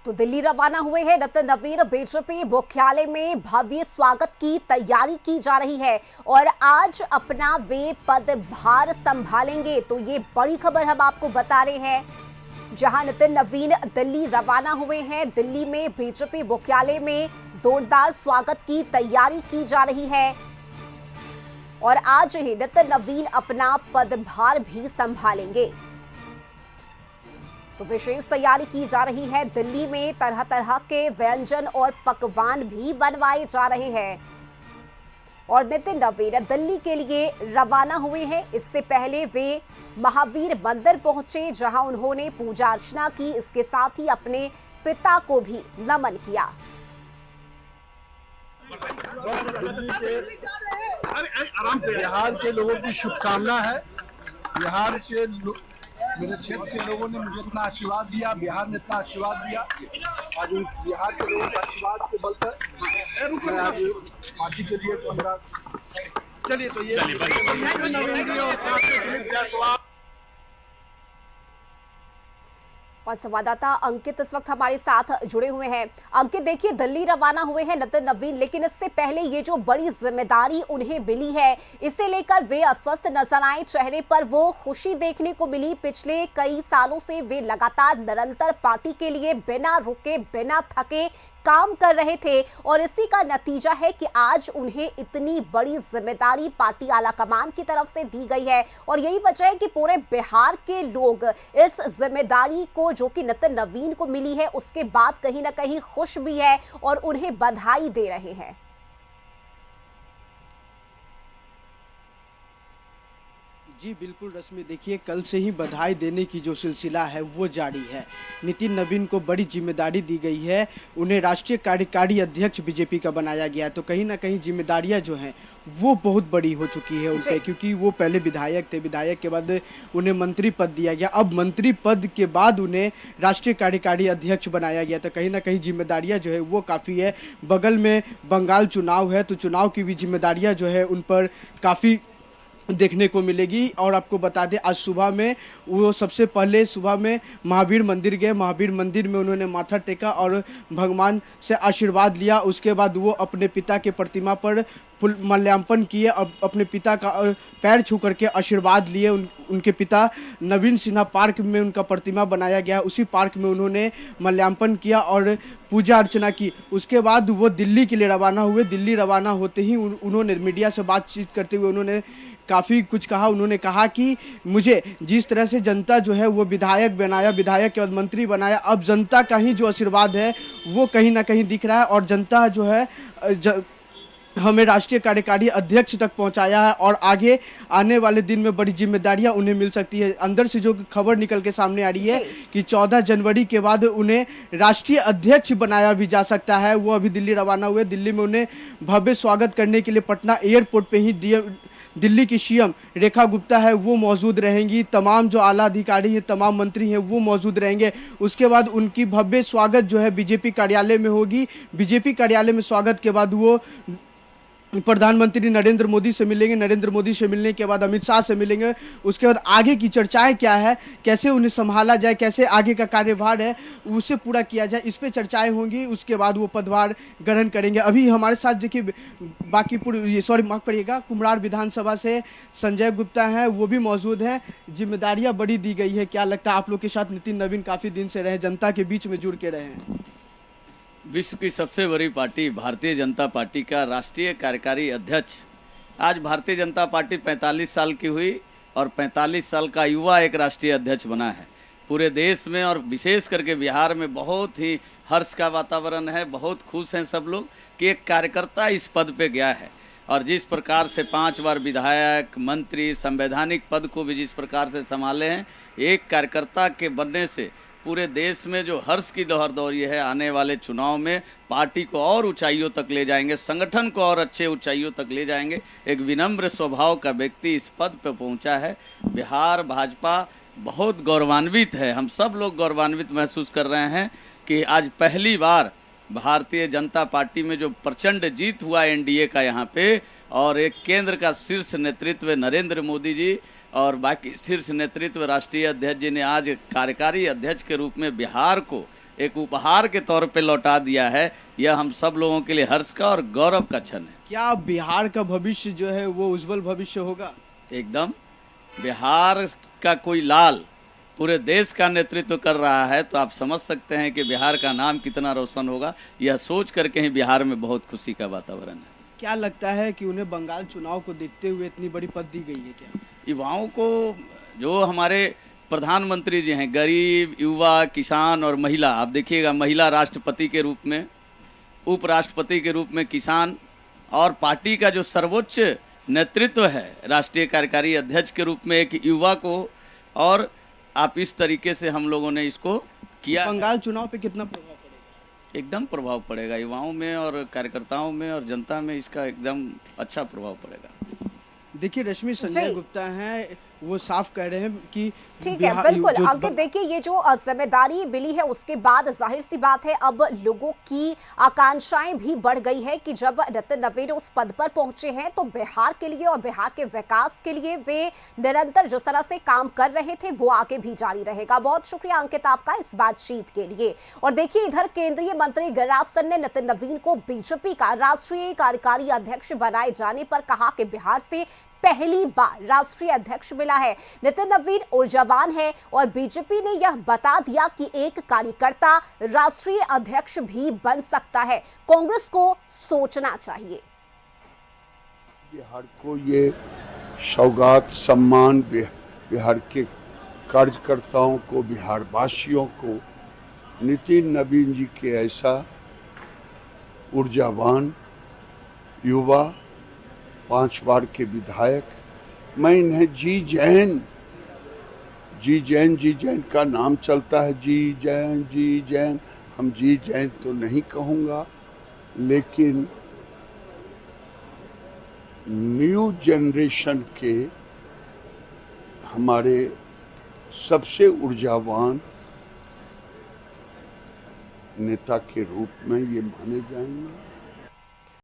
तो दिल्ली रवाना हुए हैं नितिन नवीन। बीजेपी मुख्यालय में भव्य स्वागत की तैयारी की जा रही है और आज अपना वे पदभार संभालेंगे। तो ये बड़ी खबर हम आपको बता रहे हैं। जहां नितिन नवीन दिल्ली रवाना हुए हैं, दिल्ली में बीजेपी मुख्यालय में जोरदार स्वागत की तैयारी की जा रही है और आज ही नितिन नवीन अपना पदभार भी संभालेंगे। तो विशेष तैयारी की जा रही है। दिल्ली में तरह तरह के व्यंजन और पकवान भी बनवाए जा रहे हैं और नितिन नवीन दिल्ली के लिए रवाना हुए हैं। इससे पहले वे महावीर मंदिर पहुंचे, जहां उन्होंने पूजा अर्चना की। इसके साथ ही अपने पिता को भी नमन किया। बिहार के लोगों की शुभकामना है। बिहार के मेरे क्षेत्र के लोगों ने मुझे इतना आशीर्वाद दिया, बिहार ने इतना आशीर्वाद दिया। आज बिहार के लोगों के आशीर्वाद के बल पर मैं आज पार्टी के लिए तो मेरा चलिए तो ये और संवाददाता अंकित इस वक्त हमारे साथ जुड़े हुए हैं। अंकित, देखिए दिल्ली रवाना हुए हैं नितिन नवीन, लेकिन इससे पहले ये जो बड़ी जिम्मेदारी उन्हें मिली है, इसे लेकर वे अस्वस्थ नजर आए। चेहरे पर वो खुशी देखने को मिली। पिछले कई सालों से वे लगातार निरंतर पार्टी के लिए बिना रुके बिना थके काम कर रहे थे और इसी का नतीजा है कि आज उन्हें इतनी बड़ी जिम्मेदारी पार्टी आलाकमान की तरफ से दी गई है और यही वजह है कि पूरे बिहार के लोग इस जिम्मेदारी को, जो कि नितिन नवीन को मिली है, उसके बाद कहीं ना कहीं खुश भी है और उन्हें बधाई दे रहे हैं। जी बिल्कुल रश्मि, देखिए कल से ही बधाई देने की जो सिलसिला है वो जारी है। नितिन नवीन को बड़ी जिम्मेदारी दी गई है। उन्हें राष्ट्रीय कार्यकारी अध्यक्ष बीजेपी का बनाया गया है। तो कहीं ना कहीं जिम्मेदारियां जो हैं वो बहुत बड़ी हो चुकी है उनपे, क्योंकि वो पहले विधायक थे। विधायक के बाद उन्हें मंत्री पद दिया गया। अब मंत्री पद के बाद उन्हें राष्ट्रीय कार्यकारी अध्यक्ष बनाया गया। तो कहीं ना कहीं जिम्मेदारियां जो है वो काफ़ी है। बगल में बंगाल चुनाव है, तो चुनाव की भी जिम्मेदारियां जो है उन पर काफ़ी देखने को मिलेगी। और आपको बता दें, आज सुबह में वो सबसे पहले सुबह में महावीर मंदिर गए। महावीर मंदिर में उन्होंने माथा टेका और भगवान से आशीर्वाद लिया। उसके बाद वो अपने पिता के प्रतिमा पर माल्यार्पण किए और अपने पिता का पैर छू करके आशीर्वाद लिए। उनके पिता नवीन सिन्हा पार्क में उनका प्रतिमा बनाया गया, उसी पार्क में उन्होंने माल्यार्पण किया और पूजा अर्चना की। उसके बाद वो दिल्ली के लिए रवाना हुए। दिल्ली रवाना होते ही उन्होंने मीडिया से बातचीत करते हुए उन्होंने काफ़ी कुछ कहा। उन्होंने कहा कि मुझे जिस तरह से जनता जो है वो विधायक बनाया, विधायक के बाद मंत्री बनाया, अब जनता का ही जो आशीर्वाद है वो कहीं ना कहीं दिख रहा है और जनता जो है हमें राष्ट्रीय कार्यकारी अध्यक्ष तक पहुंचाया है और आगे आने वाले दिन में बड़ी जिम्मेदारियां उन्हें मिल सकती है। अंदर से जो खबर निकल के सामने आ रही है कि 14 जनवरी के बाद उन्हें राष्ट्रीय अध्यक्ष बनाया भी जा सकता है। वो अभी दिल्ली रवाना हुए। दिल्ली में उन्हें भव्य स्वागत करने के लिए पटना एयरपोर्ट पे ही दिल्ली की सीएम रेखा गुप्ता है वो मौजूद रहेंगी। तमाम जो आला अधिकारी हैं, तमाम मंत्री हैं वो मौजूद रहेंगे। उसके बाद उनकी भव्य स्वागत जो है बीजेपी कार्यालय में होगी। बीजेपी कार्यालय में स्वागत के बाद वो प्रधानमंत्री नरेंद्र मोदी से मिलेंगे। नरेंद्र मोदी से मिलने के बाद अमित शाह से मिलेंगे। उसके बाद आगे की चर्चाएं क्या है, कैसे उन्हें संभाला जाए, कैसे आगे का कार्यभार है उसे पूरा किया जाए, इस पे चर्चाएं होंगी। उसके बाद वो पदभार ग्रहण करेंगे। अभी हमारे साथ देखिए माफ करिएगा, कुम्हरार विधानसभा से संजय गुप्ता हैं, वो भी मौजूद हैं। जिम्मेदारियाँ बड़ी दी गई है। क्या लगता है आप लोग के साथ नितिन नवीन काफ़ी दिन से रहे, जनता के बीच में जुड़ के रहे हैं? विश्व की सबसे बड़ी पार्टी भारतीय जनता पार्टी का राष्ट्रीय कार्यकारी अध्यक्ष, आज भारतीय जनता पार्टी 45 साल की हुई और 45 साल का युवा एक राष्ट्रीय अध्यक्ष बना है। पूरे देश में और विशेष करके बिहार में बहुत ही हर्ष का वातावरण है। बहुत खुश हैं सब लोग कि एक कार्यकर्ता इस पद पे गया है और जिस प्रकार से 5 बार विधायक, मंत्री, संवैधानिक पद को भी जिस प्रकार से संभाले हैं, एक कार्यकर्ता के बनने से पूरे देश में जो हर्ष की लहर दौड़ी है, आने वाले चुनाव में पार्टी को और ऊंचाइयों तक ले जाएंगे, संगठन को और अच्छे ऊंचाइयों तक ले जाएंगे। एक विनम्र स्वभाव का व्यक्ति इस पद पर पहुंचा है। बिहार भाजपा बहुत गौरवान्वित है। हम सब लोग गौरवान्वित महसूस कर रहे हैं कि आज पहली बार भारतीय जनता पार्टी में जो प्रचंड जीत हुआ एनडीए का यहाँ पे, और एक केंद्र का शीर्ष नेतृत्व नरेंद्र मोदी जी और बाकी शीर्ष नेतृत्व राष्ट्रीय अध्यक्ष जी ने आज कार्यकारी अध्यक्ष के रूप में बिहार को एक उपहार के तौर पे लौटा दिया है, यह हम सब लोगों के लिए हर्ष का और गौरव का क्षण है। क्या बिहार का भविष्य जो है वो उज्जवल भविष्य होगा? एकदम। बिहार का कोई लाल पूरे देश का नेतृत्व कर रहा है तो आप समझ सकते हैं कि बिहार का नाम कितना रोशन होगा। यह सोच करके ही बिहार में बहुत खुशी का वातावरण है। क्या लगता है कि उन्हें बंगाल चुनाव को देखते हुए इतनी बड़ी पद दी गई है क्या? युवाओं को, जो हमारे प्रधानमंत्री जी हैं, गरीब, युवा, किसान और महिला, आप देखिएगा महिला राष्ट्रपति के रूप में, उपराष्ट्रपति के रूप में किसान, और पार्टी का जो सर्वोच्च नेतृत्व है राष्ट्रीय कार्यकारी अध्यक्ष के रूप में एक युवा को, और आप इस तरीके से हम लोगों ने इसको किया। बंगाल चुनाव पे कितना प्रभाव पड़ेगा? एकदम प्रभाव पड़ेगा युवाओं में और कार्यकर्ताओं में और जनता में, इसका एकदम अच्छा प्रभाव पड़ेगा। देखिए रश्मि, संजय जी। गुप्ता हैं, वो साफ कह रहे हैं कि ठीक है, बिहार- बिल्कुल जो- अंकित, देखिए ये जो जिम्मेदारी मिली है उसके बाद जाहिर सी बात है अब लोगों की आकांक्षाएं भी बढ़ गई है कि जब नितिन नवीन उस पद पर पहुंचे हैं तो बिहार के लिए और बिहार के विकास के लिए वे निरंतर जिस तरह से काम कर रहे थे वो आगे भी जारी रहेगा। बहुत शुक्रिया अंकित आपका इस बातचीत के लिए। और देखिए इधर केंद्रीय मंत्री गिरिराज सिंह ने नितिन नवीन को बीजेपी का राष्ट्रीय कार्यकारी अध्यक्ष बनाए जाने पर कहा कि बिहार से पहली बार राष्ट्रीय अध्यक्ष मिला है। नितिन नवीन ऊर्जावान है और बीजेपी ने यह बता दिया कि एक कार्यकर्ता राष्ट्रीय अध्यक्ष भी बन सकता है। कांग्रेस को सोचना चाहिए। बिहार को ये सौगात सम्मान बिहार के कार्यकर्ताओं को, बिहार वासियों को नितिन नवीन जी के ऐसा ऊर्जावान युवा, 5 बार के विधायक, मैं इन्हें जी जैन का नाम चलता है, जी जैन, हम जी जैन तो नहीं कहूँगा, लेकिन न्यू जनरेशन के हमारे सबसे ऊर्जावान नेता के रूप में ये माने जाएंगे।